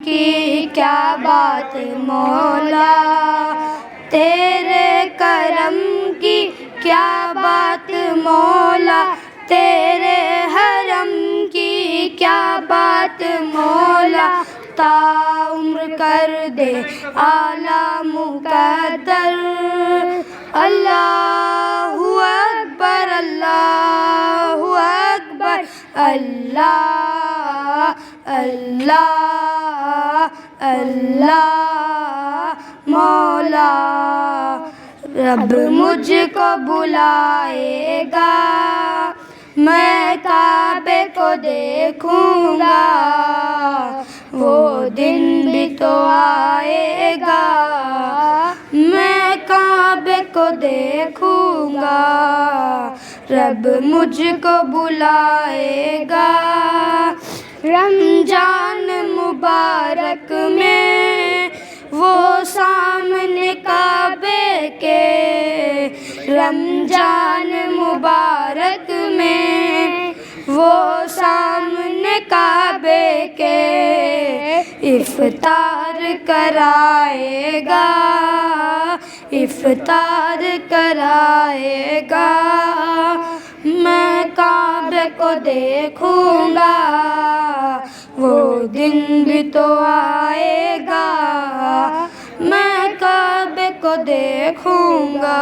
की क्या बात मौला, तेरे करम की क्या बात मौला, तेरे हरम की क्या बात मौला। ताउम्र कर दे आला मुक़द्दर। अल्लाहु अकबर, अल्लाहु अकबर, अल्लाह अल्लाह अल्लाह मौला। रब मुझको बुलाएगा, मैं काबे को देखूंगा, वो दिन भी तो आएगा, मैं काबे को देखूंगा। रब मुझको बुलाएगा, रमजान मुबारक में वो सामने काबे के, रमजान मुबारक में वो सामने काबे के इफ्तार कराएगा, इफ्तार कराएगा। मैं काबे को देखूंगा, वो दिन भी तो आएगा, मैं काबे को देखूंगा।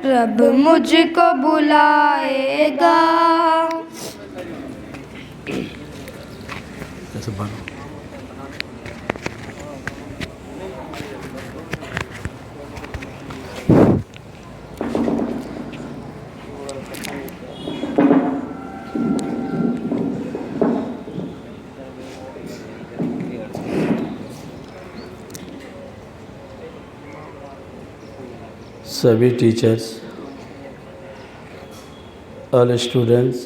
रब मुझको बुलाएगा। सभी टीचर्स, ऑल स्टूडेंट्स,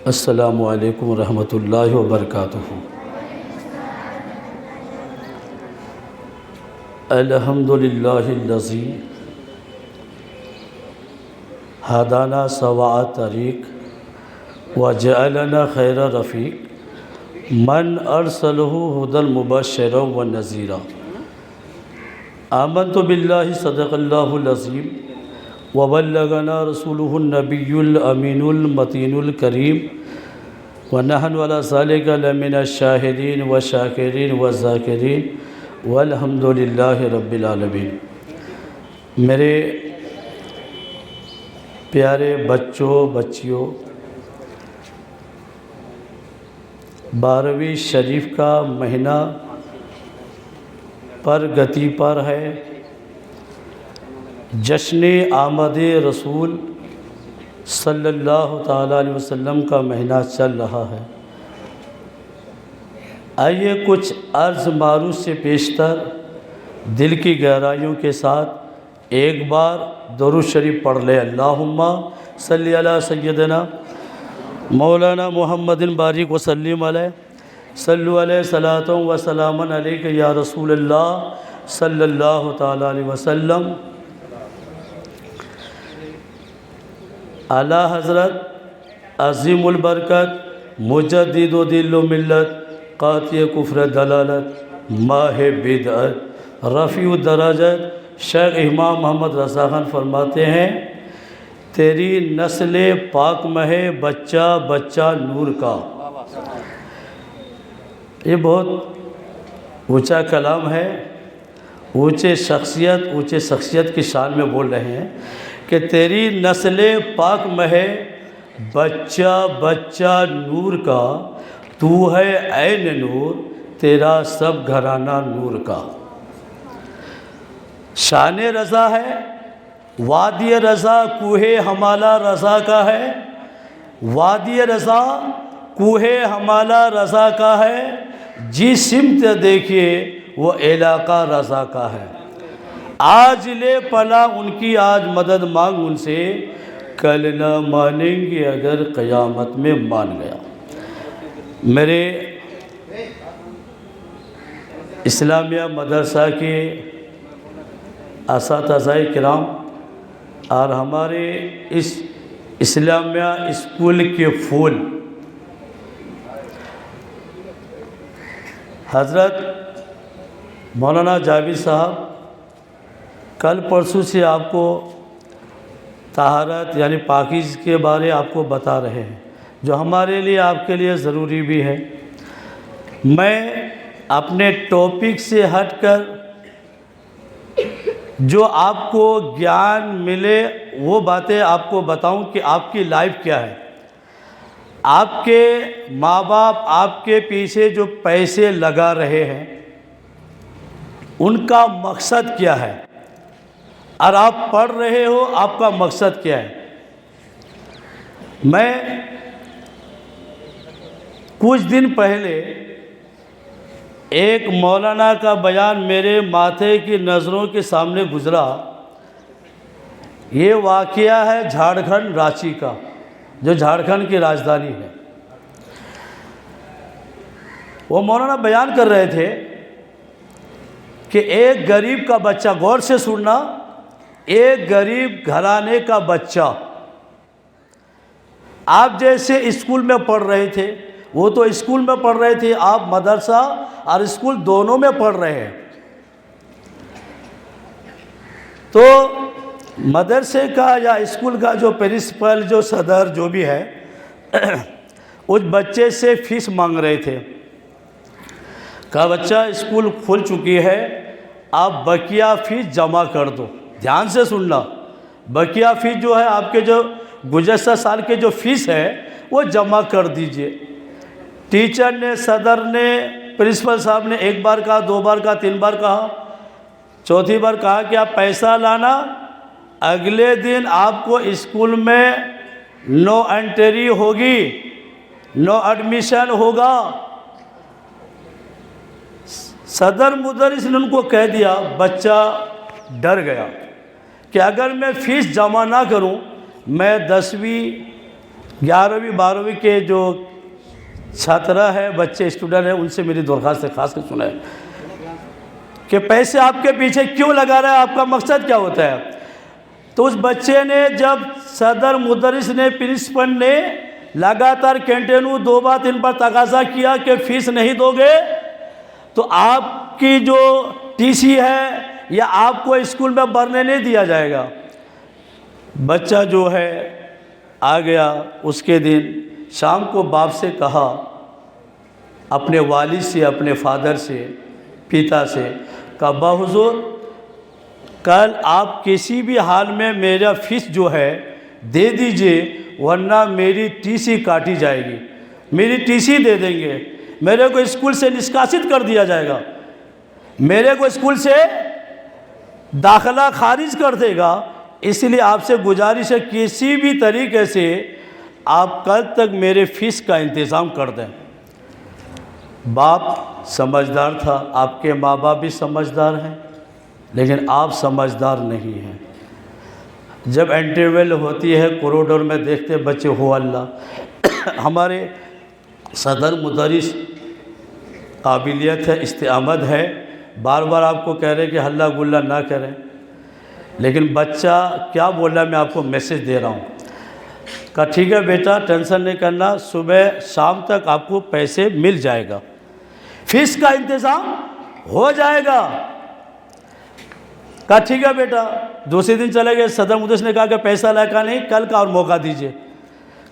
अस्सलामु अलैकुम व रहमतुल्लाहि व बरकातुहू। अल्हम्दुलिल्लाहिल्लज़ी हदाना सवाअ तरीक़ व जअलना खैर रफ़ीक़ मन अरसलहु हुदल मुबश्शिरन व नज़ीरा। आमन्तु बिल्लाहि सदक़ल्लाहुल अज़ीम व बल्लगना रसूलुहुन नबियुल अमीनुल मतीनुल करीम व नहनु अला ज़ालिका लमिनश शाहिदीन व शाकिरीन व ज़ाकिरीन वल्हम्दुलिल्लाहि रब्बिल आलमीन। मेरे प्यारे बच्चों बच्चियों, 12वीं शरीफ का महीना पर गति पर है। जश्न आमद रसूल सल्लल्लाहु ताला अलैहि वसल्लम का महीना चल रहा है। आइए कुछ अर्ज़ मारूफ से पेशतर दिल की गहराइयों के साथ एक बार दुरूद शरीफ पढ़ ले। अल्लाहुम्मा सल्ली अला सय्यदना मौलाना मुहम्मदिन बारिक वसल्लिम अलैहि सल्लु अलैहि सलातो व सलामन अलैका या रसूलल्लाह सल्लल्लाहु ताला अलैहि वसल्लम। आला हज़रत अज़ीमुल बरकत मुजद्दिदो दिल्लो मिल्लत क़ातिय कुफ्र दलालत माहे बिदअत रफ़ीउ दराजत शेख इमाम मोहम्मद रज़ा खान फरमाते हैं, तेरी नस्ल पाक महे बच्चा बच्चा नूर का। ये बहुत ऊंचा कलाम है। ऊंचे शख्सियत की शान में बोल रहे हैं कि तेरी नस्ल पाक महे बच्चा बच्चा नूर का, तू है ऐन नूर, तेरा सब घराना नूर का। शान रज़ा है, वादी रज़ा कूहे हमाला रज़ा का है, वादी रज़ा कूहे हमाला रज़ा का है, जिस सिमत देखिए वो इलाका रज़ा का है। आज ले पला उनकी आज मदद मांग उनसे, कल न मानेंगे अगर क़यामत में मान गया। मेरे इस्लामिया मदरसा के असातिज़ाए किराम और हमारे इस इस्लामिया स्कूल के फूल हज़रत मौलाना जावेद साहब कल परसों से आपको तहारत यानी पाकीज़ के बारे आपको बता रहे हैं, जो हमारे लिए आपके लिए ज़रूरी भी है। मैं अपने टॉपिक से हटकर जो आपको ज्ञान मिले वो बातें आपको बताऊं कि आपकी लाइफ क्या है, आपके माँ बाप आपके पीछे जो पैसे लगा रहे हैं उनका मकसद क्या है, और आप पढ़ रहे हो आपका मकसद क्या है। मैं कुछ दिन पहले एक मौलाना का बयान मेरे माथे की नज़रों के सामने गुज़रा। ये वाक़या है झारखंड रांची का, जो झारखंड की राजधानी है। वो मौलाना बयान कर रहे थे कि एक गरीब का बच्चा, गौर से सुनना, एक गरीब घराने का बच्चा, आप जैसे स्कूल में पढ़ रहे थे, वो तो स्कूल में पढ़ रहे थे, आप मदरसा और स्कूल दोनों में पढ़ रहे हैं। तो मदरसे का या स्कूल का जो प्रिंसिपल, जो सदर, जो भी है, उस बच्चे से फीस मांग रहे थे। कहा बच्चा स्कूल खुल चुकी है, आप बकिया फ़ीस जमा कर दो। ध्यान से सुनना, बकिया फ़ीस जो है आपके जो गुज़श्ता साल के जो फ़ीस है वो जमा कर दीजिए। टीचर ने, सदर ने, प्रिंसिपल साहब ने एक बार कहा, दो बार कहा, तीन बार कहा, चौथी बार कहा कि आप पैसा लाना, अगले दिन आपको स्कूल में नो एंट्री होगी, नो एडमिशन होगा। सदर मुदरिस ने उनको कह दिया। बच्चा डर गया कि अगर मैं फ़ीस जमा ना करूं, मैं 10वीं 11वीं 12वीं के जो छात्र है, बच्चे, स्टूडेंट हैं, उनसे मेरी दरख्वास्त है, खास कर सुना है कि पैसे आपके पीछे क्यों लगा रहा है, आपका मकसद क्या होता है। तो उस बच्चे ने, जब सदर मुदरिस ने, प्रिंसिपल ने लगातार कंटिन्यू 2 बार 3 बार तकाजा किया कि फ़ीस नहीं दोगे तो आपकी जो टीसी है या आपको स्कूल में भरने नहीं दिया जाएगा। बच्चा जो है आ गया। उसके दिन शाम को बाप से कहा, अपने वालिद से, अपने फादर से, पिता से कहा, बाहुजूर कल आप किसी भी हाल में मेरा फ़ीस जो है दे दीजिए, वरना मेरी टीसी काटी जाएगी। मेरी टीसी दे देंगे, मेरे को स्कूल से निष्कासित कर दिया जाएगा, मेरे को स्कूल से दाखिला खारिज कर देगा। इसलिए आपसे गुजारिश है, किसी भी तरीके से आप कल तक मेरे फ़ीस का इंतज़ाम कर दें। बाप समझदार था, आपके माँ बाप भी समझदार हैं, लेकिन आप समझदार नहीं हैं। जब इंटरवल होती है कॉरिडोर में देखते बच्चे, हो अल्लाह, हमारे सदर मुदरिस काबिलियत है, इस्तेआमद है, बार बार आपको कह रहे कि हल्ला गुल्ला ना करें, लेकिन बच्चा क्या बोल रहा है मैं आपको मैसेज दे रहा हूँ। कहा ठीक है बेटा, टेंशन नहीं करना, सुबह शाम तक आपको पैसे मिल जाएगा, फीस का इंतज़ाम हो जाएगा। कहा ठीक है बेटा। दूसरे दिन चले गए। सदर मुदरिस ने कहा कि पैसा लायका नहीं, कल का और मौका दीजिए,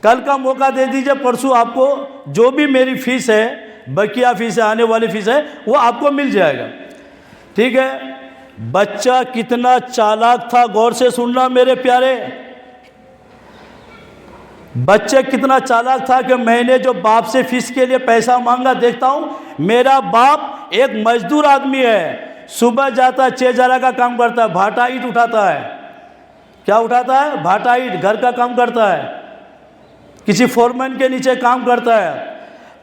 कल का मौका दे दीजिए, परसों आपको जो भी मेरी फ़ीस है, बकिया फ़ीस है, आने वाली फ़ीस है, वो आपको मिल जाएगा। ठीक है। बच्चा कितना चालाक था, गौर से सुनना मेरे प्यारे, बच्चे कितना चालाक था कि मैंने जो बाप से फ़ीस के लिए पैसा मांगा, देखता हूँ मेरा बाप एक मजदूर आदमी है, सुबह जाता है, 6 ज़रा का काम करता है, भाटा ईंट उठाता है। क्या उठाता है? भाटा ईंट, घर का काम करता है, किसी फोरमैन के नीचे काम करता है।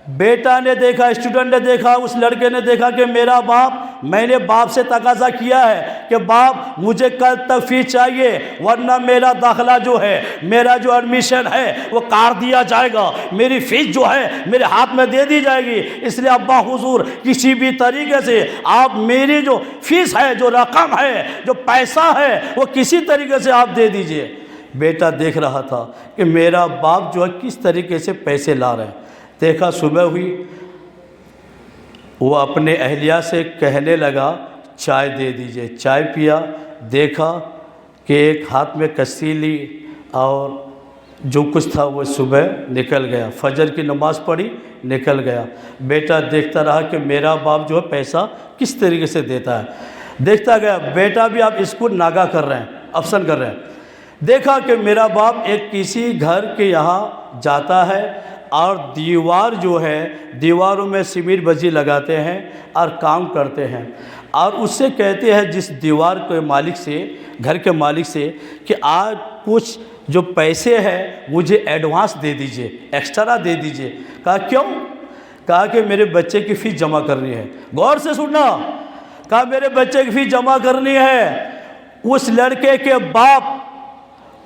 बेटा ने देखा, स्टूडेंट ने देखा, उस लड़के ने देखा कि मेरा बाप, मैंने बाप से तकाजा किया है कि बाप मुझे कल तक फ़ीस चाहिए, वरना मेरा दाखिला जो है, मेरा जो एडमिशन है वो काट दिया जाएगा, मेरी फ़ीस जो है मेरे हाथ में दे दी जाएगी। इसलिए अब्बा हुजूर किसी भी तरीके से आप मेरी जो फ़ीस है, जो रकम है, जो पैसा है, वो किसी तरीके से आप दे दीजिए। बेटा देख रहा था कि मेरा बाप जो है किस तरीके से पैसे ला रहे हैं। देखा, सुबह हुई, वो अपने अहलिया से कहने लगा चाय दे दीजिए। चाय पिया, देखा कि एक हाथ में कस्सी ली और जो कुछ था वो सुबह निकल गया। फजर की नमाज़ पढ़ी, निकल गया। बेटा देखता रहा कि मेरा बाप जो है पैसा किस तरीके से देता है। देखता गया, बेटा भी आप स्कूल नागा कर रहे हैं, अफसन कर रहे हैं। देखा कि मेरा बाप एक किसी घर के यहाँ जाता है और दीवार जो है, दीवारों में सिमीर बजी लगाते हैं और काम करते हैं, और उससे कहते हैं जिस दीवार के मालिक से, घर के मालिक से, कि आज कुछ जो पैसे हैं मुझे एडवांस दे दीजिए, एक्स्ट्रा दे दीजिए। कहा क्यों? कहा कि मेरे बच्चे की फ़ीस जमा करनी है। गौर से सुनना, कहा मेरे बच्चे की फ़ीस जमा करनी है। उस लड़के के बाप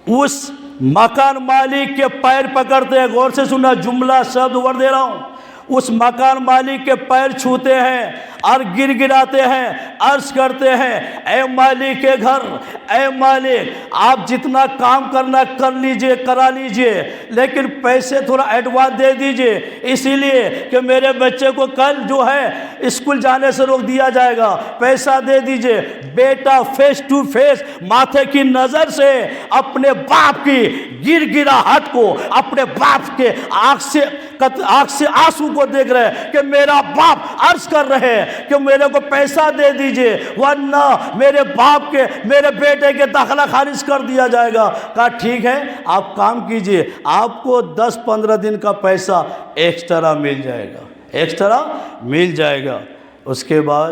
उस मकान मालिक के पैर पकड़ते हैं। गौर से सुनना, जुमला शब्द वर्ड दे रहा हूँ। उस मकान मालिक के पैर छूते हैं और गिड़गिड़ाते हैं, अर्ज करते हैं, ऐ मालिक के घर, ऐ मालिक आप जितना काम करना कर लीजिए, करा लीजिए, लेकिन पैसे थोड़ा एडवांस दे दीजिए, इसीलिए कि मेरे बच्चे को कल जो है स्कूल जाने से रोक दिया जाएगा, पैसा दे दीजिए। बेटा फेस टू फेस माथे की नज़र से अपने बाप की गिड़गिड़ाहट को, अपने बाप के आँख से आंसू को देख रहे हैं कि मेरा बाप अर्ज कर रहे हैं कि मेरे को पैसा दे दीजिए वरना मेरे बाप के, मेरे बेटे के दाखिला खारिज कर दिया जाएगा। कहा ठीक है आप काम कीजिए, आपको 10-15 दिन का पैसा एक्स्ट्रा मिल जाएगा, एक्स्ट्रा मिल जाएगा। उसके बाद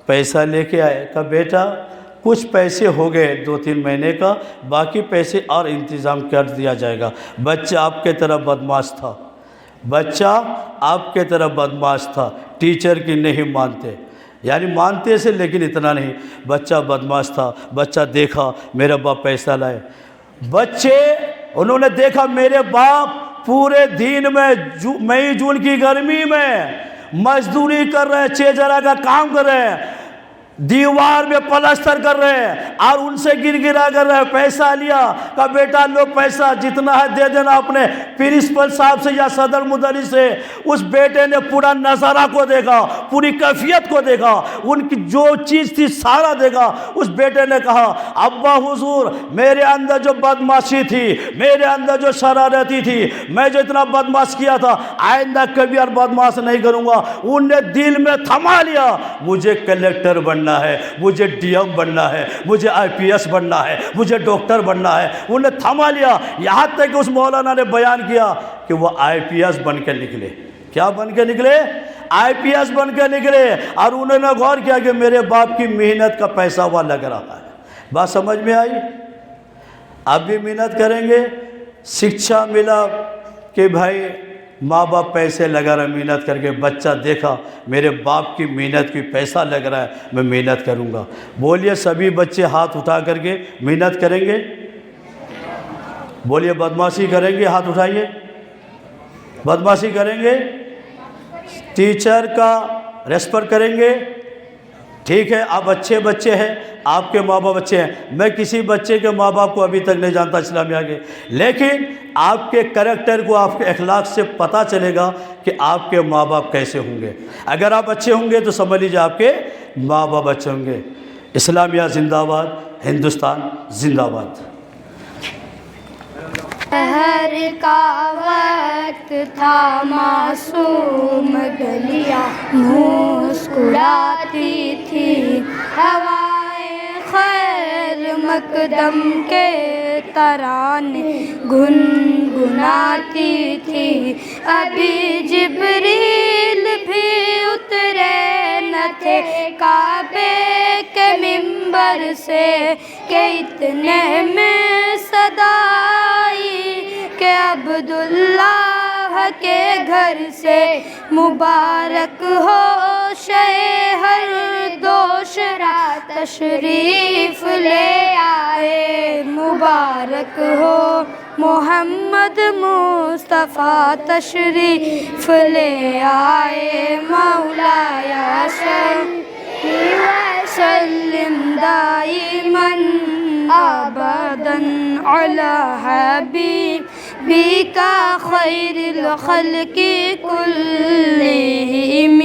पैसा लेके आए। कहा बेटा कुछ पैसे हो गए 2-3 महीने का, बाकी पैसे और इंतज़ाम कर दिया जाएगा। बच्चा आपके तरह बदमाश था, बच्चा आपके तरह बदमाश था, टीचर की नहीं मानते, यानी मानते से लेकिन इतना नहीं, बच्चा बदमाश था। बच्चा देखा मेरा बाप पैसा लाए। बच्चे उन्होंने देखा मेरे बाप पूरे दिन में मई जून की गर्मी में मजदूरी कर रहे हैं, चेजरा का काम कर रहे हैं, दीवार में प्लास्टर कर रहे हैं और उनसे गिरगिरा कर रहे हैं। पैसा लिया, का बेटा लो पैसा जितना है दे देना अपने प्रिंसिपल साहब से या सदर मुदर्रिस से। उस बेटे ने पूरा नज़ारा को देखा, पूरी कैफियत को देखा, उनकी जो चीज़ थी सारा देखा। उस बेटे ने कहा अब्बा हुजूर मेरे अंदर जो बदमाशी थी, मेरे अंदर जो शरारती थी, मैं जो इतना बदमाश किया था आइंदा कभी और बदमाश नहीं करूँगा। उनने दिल में थमा लिया मुझे कलेक्टर बनना है, मुझे डीएम बनना है, मुझे आईपीएस बनना है, मुझे डॉक्टर बनना है। उन्हें थमा लिया। यहाँ तक कि उस मौलाना ने बयान किया कि वो आईपीएस बन के निकले। क्या बन के निकले? आईपीएस बन के निकले। और उन्होंने गौर किया कि मेरे बाप की मेहनत का पैसा वहाँ लग रहा है। बात समझ में आई? आप भी मेहनत करेंगे। शिक्षा मिला कि भाई माँ बाप पैसे लगा रहे, मेहनत करके बच्चा देखा मेरे बाप की मेहनत की पैसा लग रहा है, मैं मेहनत करूँगा। बोलिए सभी बच्चे हाथ उठा करके मेहनत करेंगे। बोलिए बदमाशी करेंगे, हाथ उठाइए। बदमाशी करेंगे, टीचर का रेस्पेक्ट करेंगे। ठीक है आप अच्छे बच्चे हैं, आपके माँ बाप अच्छे हैं। मैं किसी बच्चे के माँ बाप को अभी तक नहीं जानता इस्लामिया के, लेकिन आपके कैरेक्टर को, आपके अखलाक से पता चलेगा कि आपके माँ बाप कैसे होंगे। अगर आप अच्छे होंगे तो समझ लीजिए आपके माँ बाप अच्छे होंगे। इस्लामिया जिंदाबाद, हिंदुस्तान जिंदाबाद। शहर का वक्त था मासूम गलियां मुस्कुराती थी, हवाएं खैर मकदम के तराने गुनगुनाती थी। अभी जिब्रील भी उतरे न थे काबे के मिंबर से कि इतने में सदाई के अब्दुल्लाह के घर से मुबारक हो शहर दोशरा तशरीफ ले आए। मुबारक हो मोहम्मद मुस्तफ़ा तशरीफ ले आए। मौलाया सल्ली व सल्लिम दाइमन अबदन अला हबीबिका खैरिल खल्क़ि कुल्लिहिम।